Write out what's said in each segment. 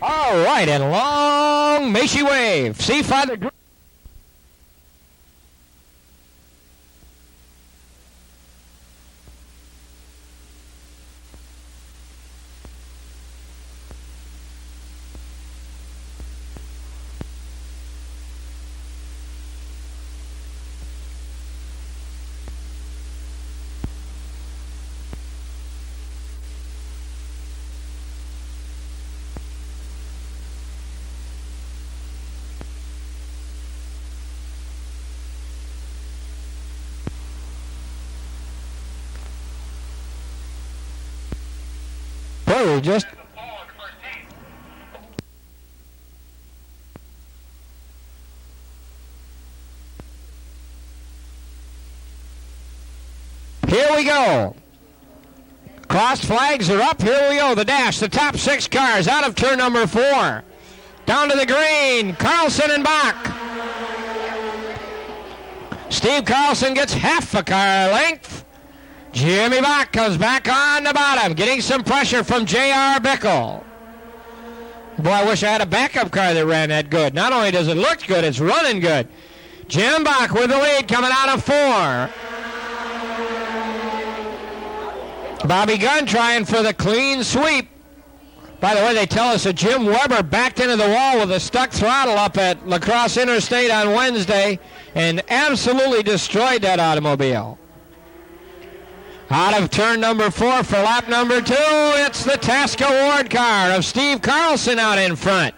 All right, and long may she wave. C5. Boy, just here we go. Crossed flags are up. Here we go. The dash. The top 6 cars out of turn number 4. Down to the green. Carlson and Bach. Steve Carlson gets half a car length. Jimmy Bach comes back on the bottom, getting some pressure from J.R. Bickle. Boy, I wish I had a backup car that ran that good. Not only does it look good, it's running good. Jim Bach with the lead coming out of 4. Bobby Gunn trying for the clean sweep. By the way, they tell us that Jim Weber backed into the wall with a stuck throttle up at La Crosse Interstate on Wednesday and absolutely destroyed that automobile. Out of turn number 4 for lap number 2, it's the Task Award car of Steve Carlson out in front.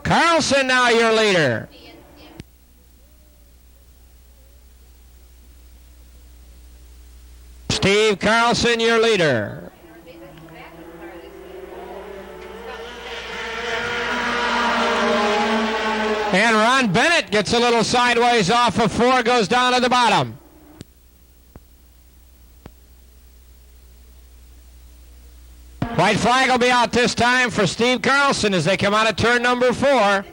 Carlson now your leader. Steve Carlson your leader. And Ron Bennett gets a little sideways off of 4, goes down to the bottom. White flag will be out this time for Steve Carlson as they come out of turn number 4.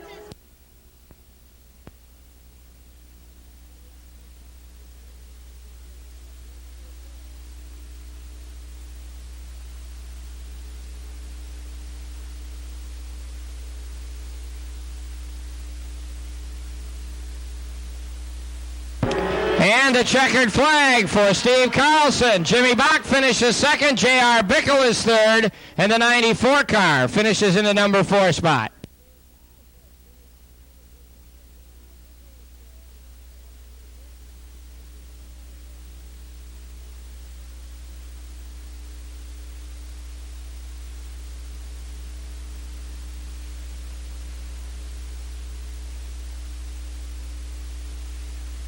And a checkered flag for Steve Carlson. Jimmy Bach finishes second. J.R. Bickle is third. And the 94 car finishes in the number 4 spot.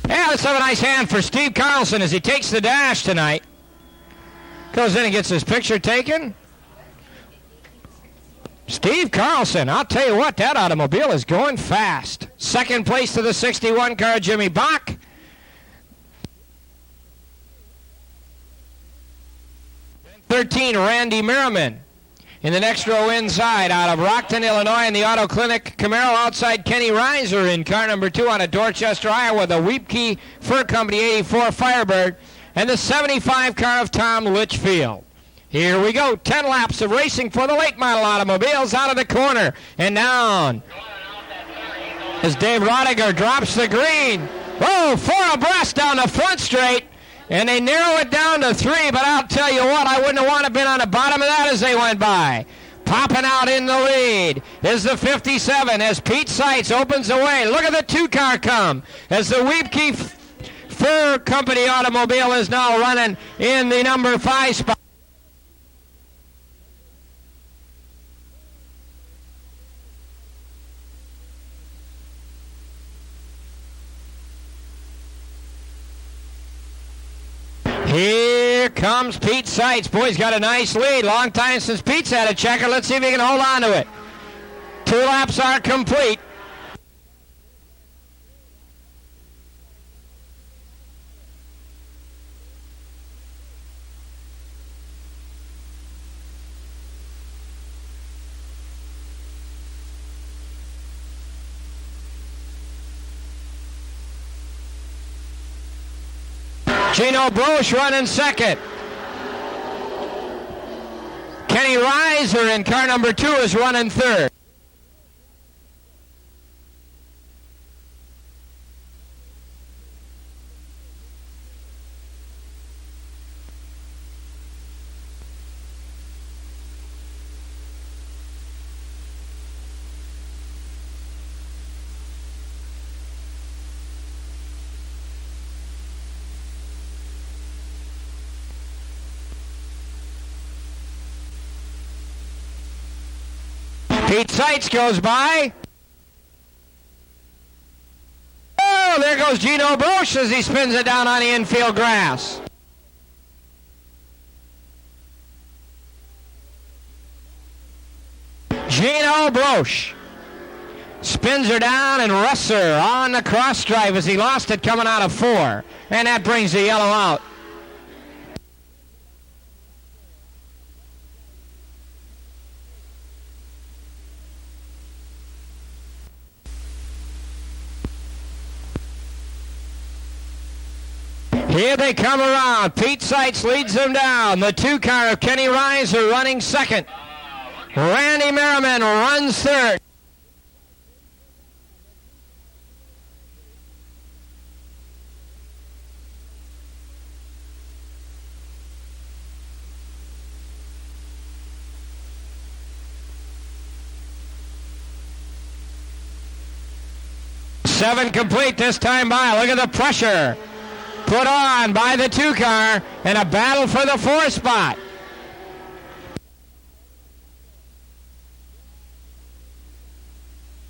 Yeah, let's have a nice hand for Steve Carlson as he takes the dash tonight. Goes in and gets his picture taken. Steve Carlson, I'll tell you what, that automobile is going fast. Second place to the 61 car, Jimmy Bach. And 13, Randy Merriman. In the next row inside, out of Rockton, Illinois, in the Auto Clinic Camaro, outside Kenny Reiser in car number 2 out of Dorchester, Iowa, the Weepkey Fur Company 84 Firebird, and the 75 car of Tom Litchfield. Here we go, 10 laps of racing for the late model automobiles out of the corner and down. As Dave Rodiger drops the green. Whoa, 4 abreast down the front straight. And they narrow it down to 3, but I'll tell you what, I wouldn't want to have been on the bottom of that as they went by. Popping out in the lead is the 57 as Pete Seitz opens the way. Look at the 2 car come as the Weepkey Fur Company automobile is now running in the number 5 spot. Here comes Pete Seitz. Boy, he's got a nice lead. Long time since Pete's had a checker. Let's see if he can hold on to it. 2 laps are complete. Gino Broche running second. Kenny Reiser in car number 2 is running third. Pete Seitz goes by. Oh, there goes Gino Broche as he spins it down on the infield grass. Gino Broche spins her down and rests her on the cross drive as he lost it coming out of 4. And that brings the yellow out. Here they come around. Pete Seitz leads them down. The 2 car of Kenny Reiser running second. Randy Merriman runs third. Seven complete this time by. Look at the pressure put on by the 2 car and a battle for the 4 spot.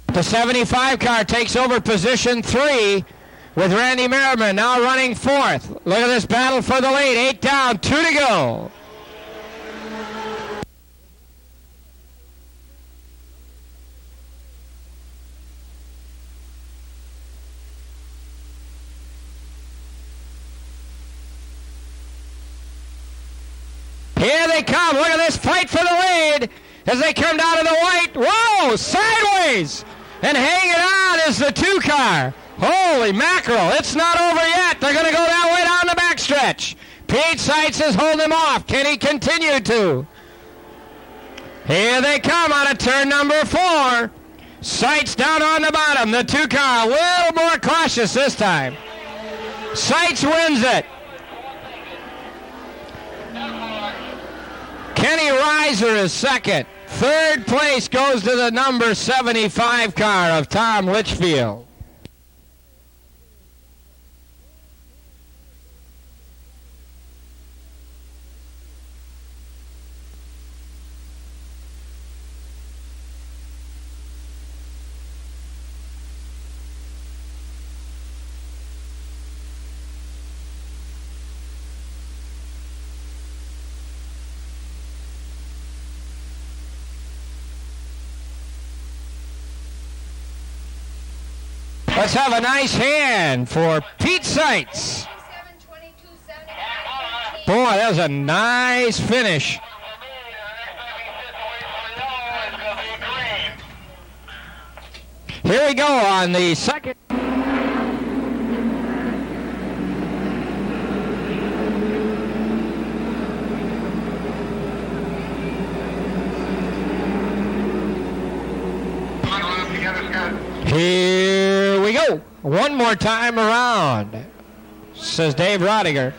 The 75 car takes over position 3 with Randy Merriman now running 4th. Look at this battle for the lead. 8 down, 2 to go. Here they come. Look at this fight for the lead as they come down to the white. Whoa, sideways. And hanging on is the 2 car. Holy mackerel, it's not over yet. They're going to go that way down the backstretch. Pete Seitz has held him off. Can he continue to? Here they come on a turn number 4. Seitz down on the bottom. The 2 car a little more cautious this time. Seitz wins it. Kenny Reiser is second. Third place goes to the number 75 car of Tom Litchfield. Let's have a nice hand for Pete Seitz. Boy, that was a nice finish. Here we go on the second. Here we go. One more time around, says Dave Rodiger.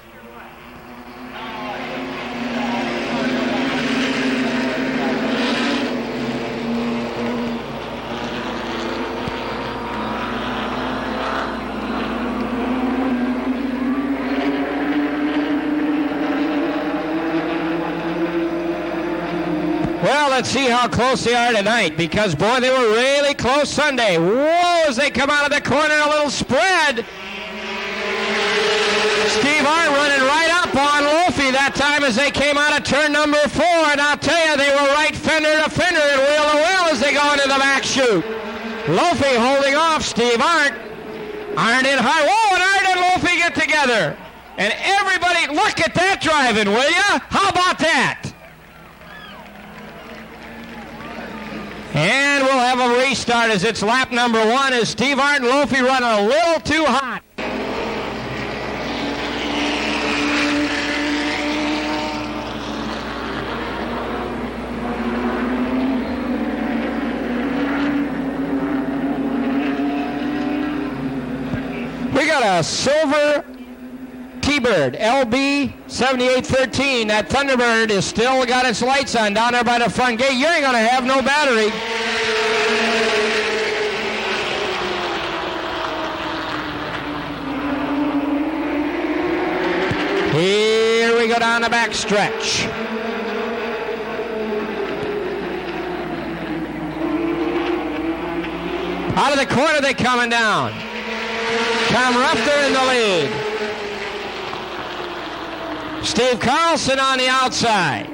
Well, let's see how close they are tonight, because, boy, they were really close Sunday. Whoa, as they come out of the corner, a little spread. Steve Arndt running right up on Lofi that time as they came out of turn number 4, and I'll tell you, they were right fender to fender and wheel to wheel as they go into the back chute. Lofi holding off Steve Arndt. Arndt in high. Whoa, and Arndt and Lofi get together. And everybody, look at that driving, will ya? How about that? And we'll have a restart as it's lap number 1 as Steve Arndt and Lofi run a little too hot. We got a silver T-Bird, LB 7813. That Thunderbird is still got its lights on down there by the front gate. You ain't going to have no battery. Here we go down the back stretch. Out of the corner, they're coming down. Tom Ruffner in the lead. Steve Carlson on the outside.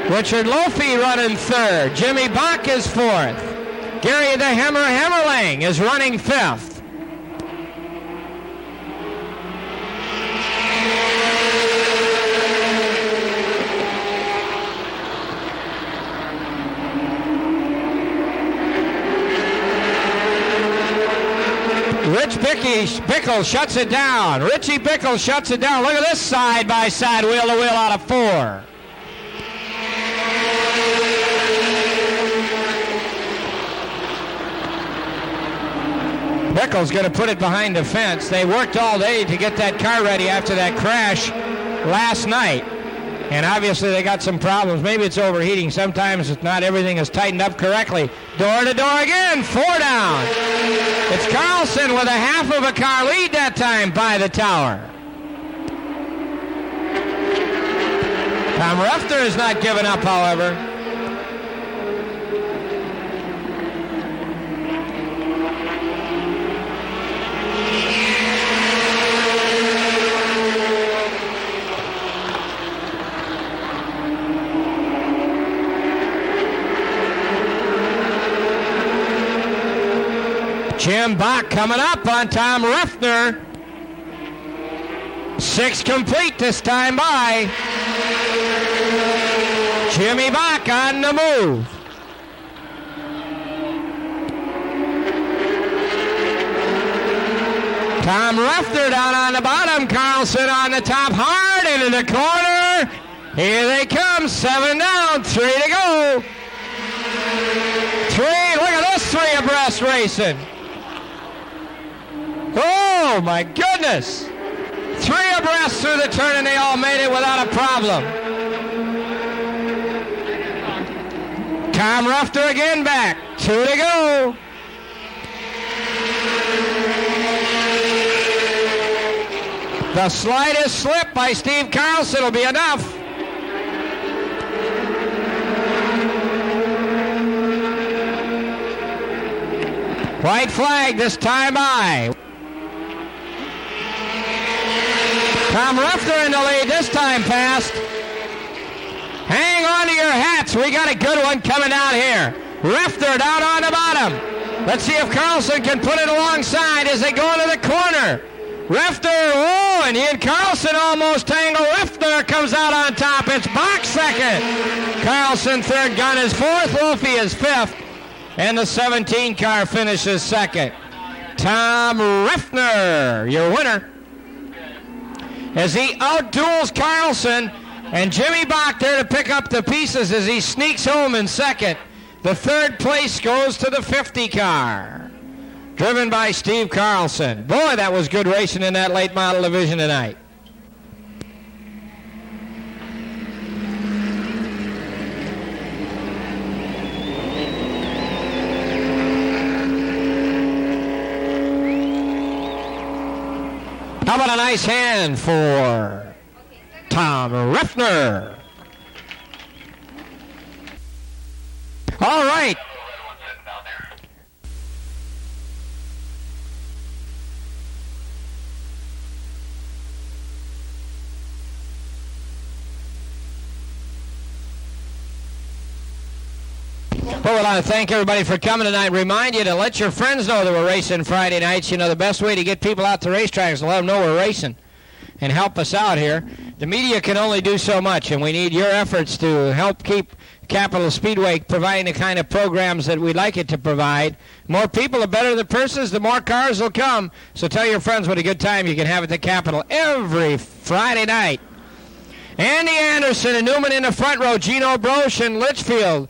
Richard Lofi running third. Jimmy Bach is fourth. Gary the Hammer Hemmerling is running fifth. Rich Bickle shuts it down. Richie Bickle shuts it down. Look at this side-by-side, wheel-to-wheel out of 4. Bickle's going to put it behind the fence. They worked all day to get that car ready after that crash last night. And obviously they got some problems. Maybe it's overheating. Sometimes not everything is tightened up correctly. Door to door again. 4 down. It's Carlson with a half of a car lead that time by the tower. Tom Ruffner is not giving up, however. Jim Bach coming up on Tom Ruffner. 6 complete this time by Jimmy Bach on the move. Tom Ruffner down on the bottom. Carlson on the top, hard into the corner. Here they come. 7 down, 3 to go. 3, look at this 3 abreast racing. Oh, my goodness. 3 abreast through the turn, and they all made it without a problem. Tom Ruffner again back. 2 to go. The slightest slip by Steve Carlson will be enough. White flag this time by Tom Ruffner in the lead, this time fast. Hang on to your hats. We got a good one coming down here. Ruffner down on the bottom. Let's see if Carlson can put it alongside as they go into the corner. Ruffner, oh, and he and Carlson almost tangle. Ruffner comes out on top. It's Bach second. Carlson third, Gunn is fourth. Wolfie is fifth. And the 17 car finishes second. Tom Ruffner, your winner, as he outduels Carlson, and Jimmy Bach there to pick up the pieces as he sneaks home in second. The third place goes to the 50 car, driven by Steve Carlson. Boy, that was good racing in that late model division tonight. How about a nice hand for Tom Ruffner? All right. Well, I want to thank everybody for coming tonight. Remind you to let your friends know that we're racing Friday nights. You know, the best way to get people out to racetracks is to let them know we're racing and help us out here. The media can only do so much, and we need your efforts to help keep Capital Speedway providing the kind of programs that we'd like it to provide. More people, the better the purses, the more cars will come. So tell your friends what a good time you can have at the Capital every Friday night. Andy Anderson and Newman in the front row. Gino Broche and Litchfield.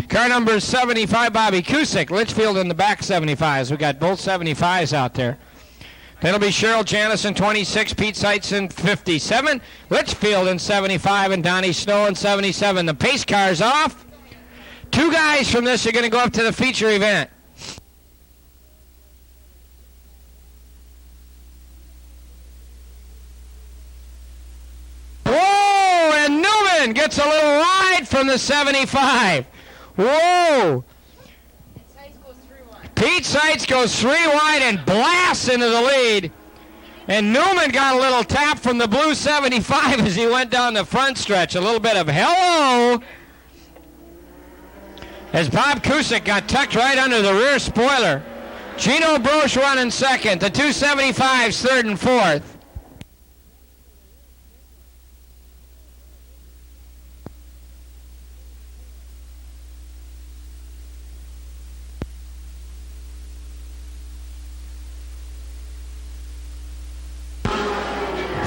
Car number 75, Bobby Cusick. Litchfield in the back 75s. We got both 75s out there. That'll be Cheryl Janis in 26, Pete Seitz in 57, Litchfield in 75, and Donnie Snow in 77. The pace car's off. 2 guys from this are going to go up to the feature event. Whoa, and Newman gets a little wide from the 75. Whoa! Pete Seitz goes 3 wide and blasts into the lead. And Newman got a little tap from the blue 75 as he went down the front stretch. A little bit of hello as Bob Cusick got tucked right under the rear spoiler. Gino Broche running second. The 275s third and fourth.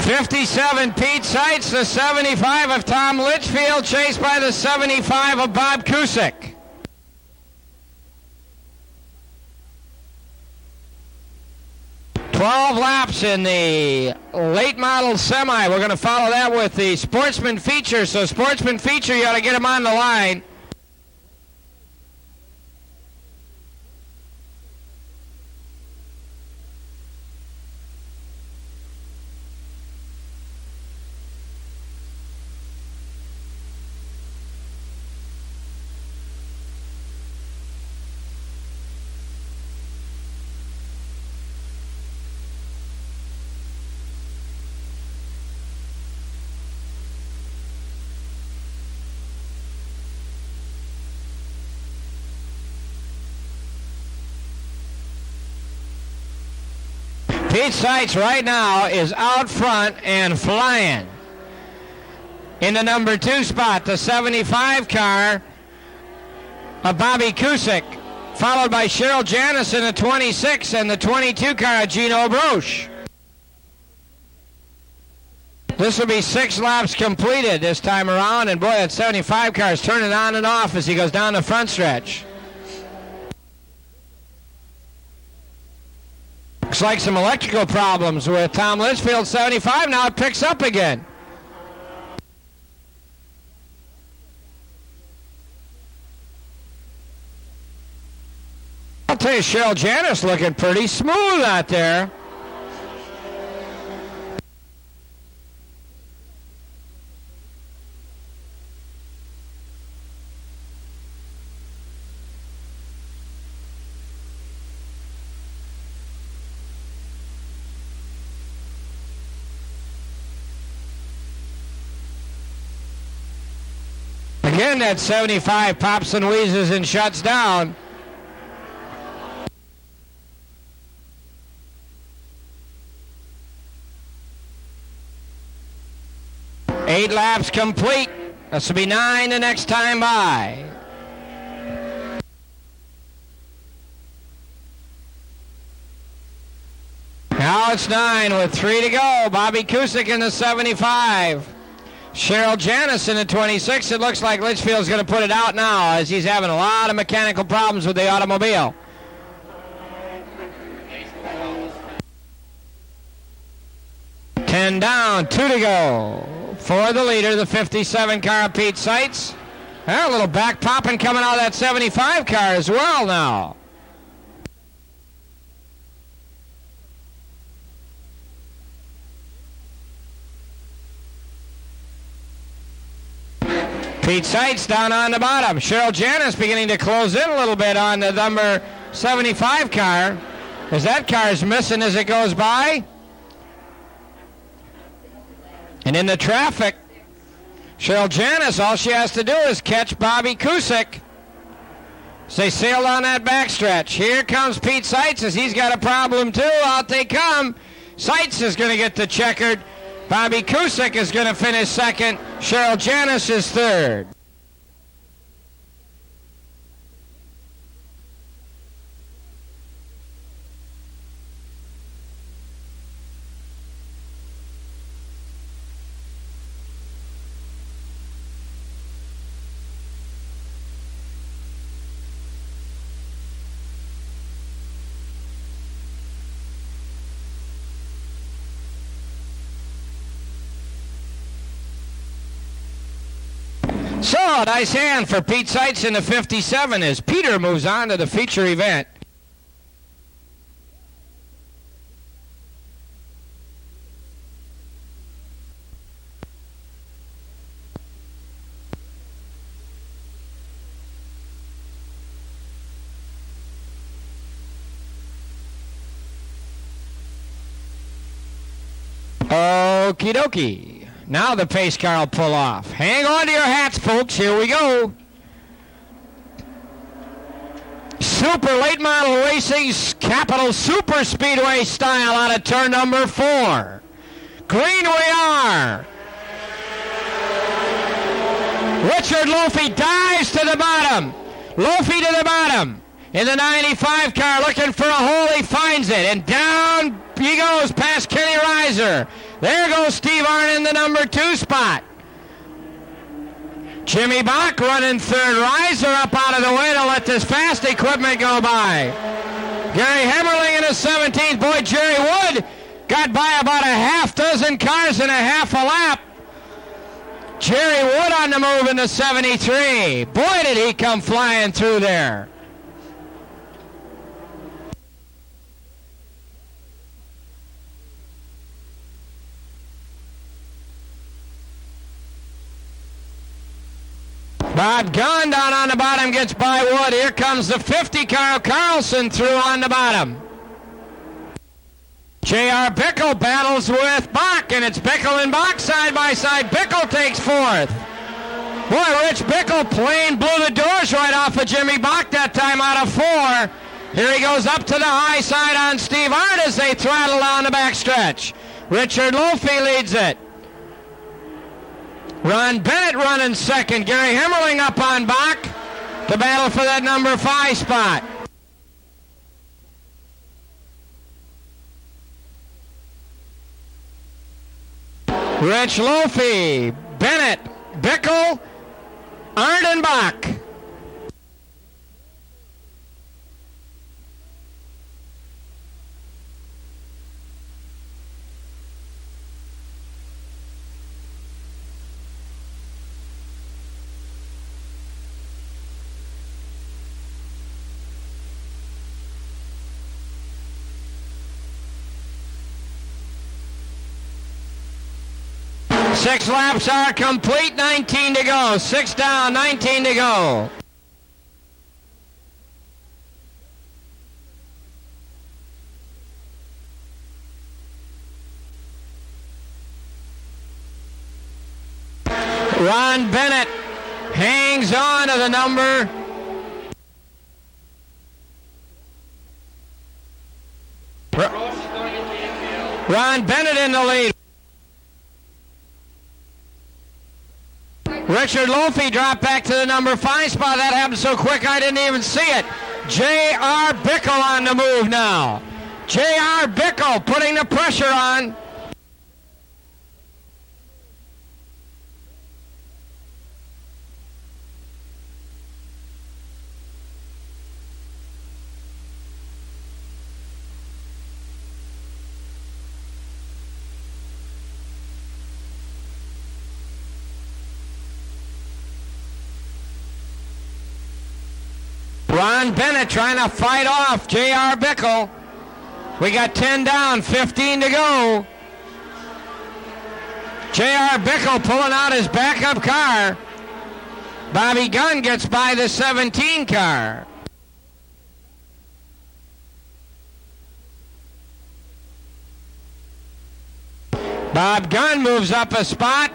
'57 Pete Seitz, the 75 of Tom Litchfield, chased by the 75 of Bob Cusick. "12 laps in the late model semi. We're going to follow that with the Sportsman feature. So Sportsman feature, you ought to get them on the line. Pete Seitz right now is out front and flying. In the number 2 spot, the 75 car of Bobby Cusick, followed by Cheryl Janis in the 26 and the 22 car of Gino Broche. This will be 6 laps completed this time around, and boy, that 75 car is turning on and off as he goes down the front stretch. Looks like some electrical problems with Tom Litchfield 75. Now it picks up again. I'll tell you, Cheryl Janis looking pretty smooth out there. Again, that 75 pops and wheezes and shuts down. Eight laps complete. This will be 9 the next time by. Now it's 9 with 3 to go. Bobby Cusick in the 75. Cheryl Janis in the 26. It looks like Litchfield's going to put it out now as he's having a lot of mechanical problems with the automobile. Ten down, 2 to go for the leader, the 57 car of Pete Seitz. A little back popping coming out of that 75 car as well now. Pete Seitz down on the bottom. Cheryl Janis beginning to close in a little bit on the number 75 car as that car is missing as it goes by. And in the traffic, Cheryl Janis, all she has to do is catch Bobby Cusick as they sail on that backstretch. Here comes Pete Seitz as he's got a problem too. Out they come. Seitz is going to get the checkered. Bobby Cusick is going to finish second. Cheryl Janis is third. So, nice hand for Pete Seitz in the 57 as Peter moves on to the feature event. Okie dokie. Now the pace car will pull off. Hang on to your hats, folks. Here we go. Super late model racing's Capital Super Speedway style out of turn number 4. Green we are. Richard Lofi dives to the bottom. Lofi to the bottom. In the 95 car looking for a hole, he finds it. And down he goes past Kenny Reiser. There goes Steve Arndt in the number 2 spot. Jimmy Bach running third. Reiser up out of the way to let this fast equipment go by. Gary Hemmerling in the 17th. Boy, Jerry Wood got by about a half dozen cars in a half a lap. Jerry Wood on the move in the 73. Boy, did he come flying through there. Bob Gunn down on the bottom gets by Wood. Here comes the 50 car. Carlson through on the bottom. J.R. Bickle battles with Bach, and it's Bickle and Bach side by side. Bickle takes 4th. Boy, Rich Bickle plain blew the doors right off of Jimmy Bach that time out of 4. Here he goes up to the high side on Steve Arndt as they throttle down the backstretch. Richard Lofi leads it. Ron Bennett running second. Gary Hemmerling up on Bach to battle for that number 5 spot. Rich Lofi, Bennett, Bickle, Arndt and Bach. Six laps are complete, 19 to go. 6 down, 19 to go. Ron Bennett hangs on to the number. Ron Bennett in the lead. Richard Lofi dropped back to the number 5 spot. That happened so quick I didn't even see it. J.R. Bickle on the move now. J.R. Bickle putting the pressure on. Ron Bennett trying to fight off J.R. Bickle. We got 10 down, 15 to go. J.R. Bickle pulling out his backup car. Bobby Gunn gets by the 17 car. Bob Gunn moves up a spot.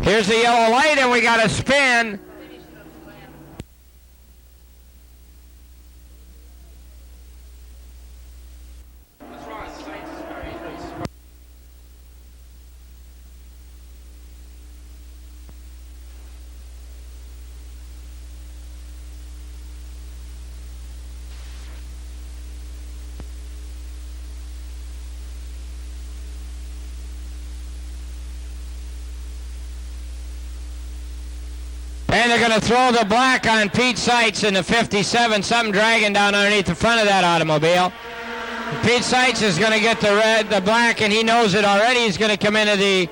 Here's the yellow light, and we got a spin. And they're going to throw the black on Pete Seitz in the 57, something dragging down underneath the front of that automobile. Pete Seitz is going to get the black, and he knows it already. He's going to come into the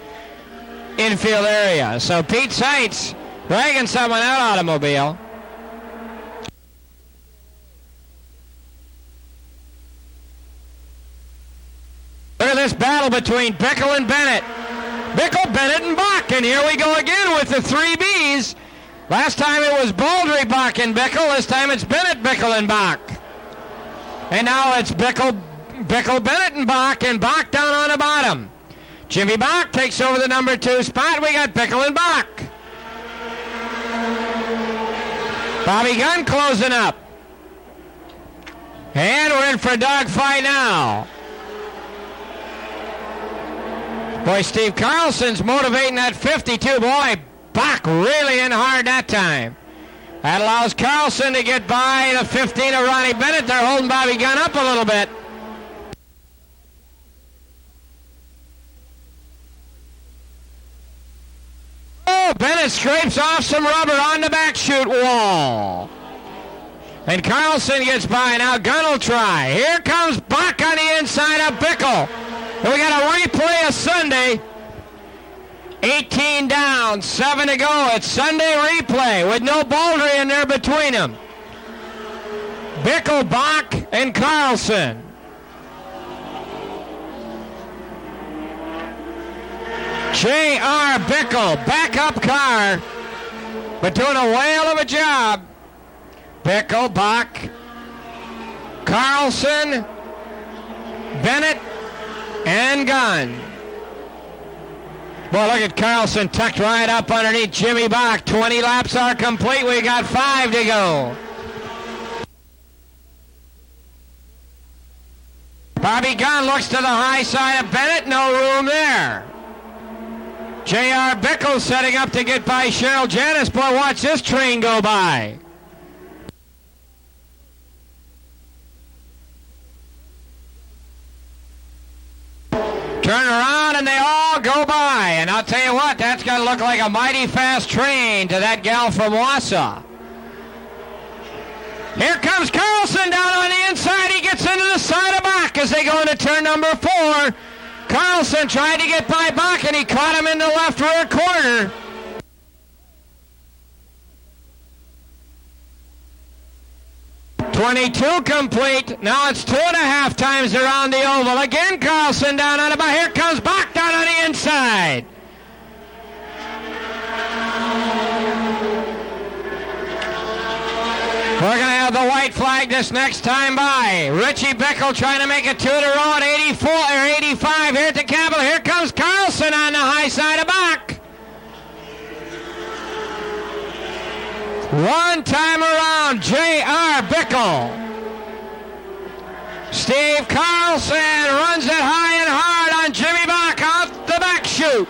infield area. So Pete Seitz dragging someone out automobile. Look at this battle between Bickle and Bennett. Bickle, Bennett, and Bach. And here we go again with the 3 Bs. Last time it was Baldry, Bach, and Bickle. This time it's Bennett, Bickle, and Bach. And now it's Bickle, Bennett, and Bach down on the bottom. Jimmy Bach takes over the number 2 spot. We got Bickle and Bach. Bobby Gunn closing up. And we're in for a dogfight now. Boy, Steve Carlson's motivating that 52. Boy, Bach really in hard that time. That allows Carlson to get by the 15 of Ronnie Bennett. They're holding Bobby Gunn up a little bit. Oh, Bennett scrapes off some rubber on the back chute wall. And Carlson gets by. Now Gunn will try. Here comes Bach on the inside of Bickle. And we got a replay of Sunday. 18 down, 7 to go. It's Sunday replay with no Baldry in there between them. Bickle, Bach, and Carlson. J.R. Bickle, backup car, but doing a whale of a job. Bickle, Bach, Carlson, Bennett, and Gunn. Boy, look at Carlson tucked right up underneath Jimmy Bach. 20 laps are complete. We got 5 to go. Bobby Gunn looks to the high side of Bennett. No room there. J.R. Bickle setting up to get by Cheryl Janis. Boy, watch this train go by. Turn around and they all go by. And I'll tell you what, that's going to look like a mighty fast train to that gal from Wausau. Here comes Carlson down on the inside. He gets into the side of Bach as they go into turn number 4. Carlson tried to get by Bach and he caught him in the left rear corner. .22 complete. Now it's 2.5 times around the oval. Again, Carlson down on the back. Here comes Bach down on the inside. We're going to have the white flag this next time by. Richie Bickle trying to make it 2 in a row at 84 or 85 here at the Capitol. Here comes Carlson on the high side of Bach. One time around, J.R. Bickle. Steve Carlson runs it high and hard on Jimmy Bach out the back chute.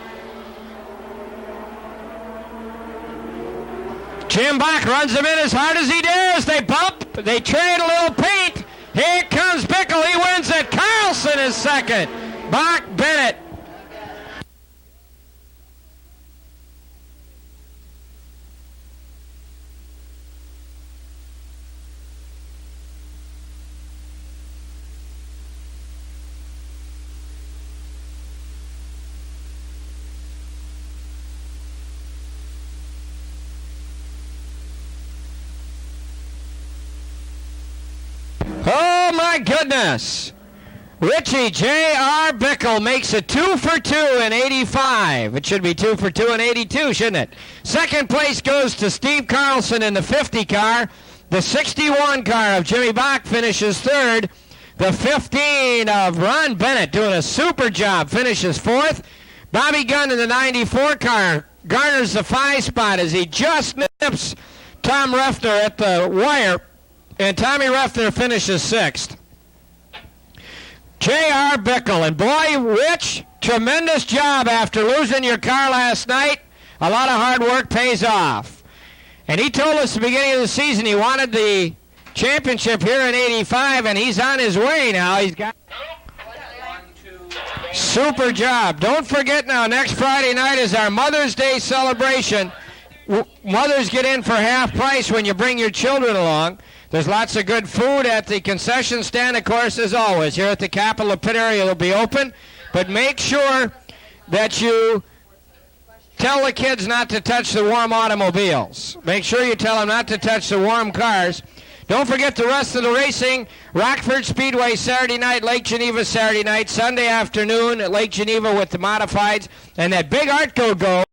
Jim Bach runs him in as hard as he dares. They bump, they trade a little paint. Here comes Bickle, he wins it. Carlson is second. Bach, Bennett. Oh, my goodness. Richie J.R. Bickle makes it 2 for 2 in 85. It should be 2 for 2 in 82, shouldn't it? Second place goes to Steve Carlson in the 50 car. The 61 car of Jimmy Bach finishes third. The 15 of Ron Bennett doing a super job finishes fourth. Bobby Gunn in the 94 car garners the 5 spot as he just nips Tom Refner at the wire. And Tommy Refner finishes 6th. J.R. Bickle. And boy, Rich, tremendous job after losing your car last night. A lot of hard work pays off. And he told us at the beginning of the season he wanted the championship here in 85, and he's on his way now. He's got super job. Don't forget now, next Friday night is our Mother's Day celebration mothers get in for half price when you bring your children along. There's lots of good food at the concession stand, of course, as always. Here at the Capitol Pit area, it'll be open. But make sure that you tell the kids not to touch the warm automobiles. Make sure you tell them not to touch the warm cars. Don't forget the rest of the racing. Rockford Speedway Saturday night, Lake Geneva Saturday night, Sunday afternoon at Lake Geneva with the modifieds, and that big Artco Go.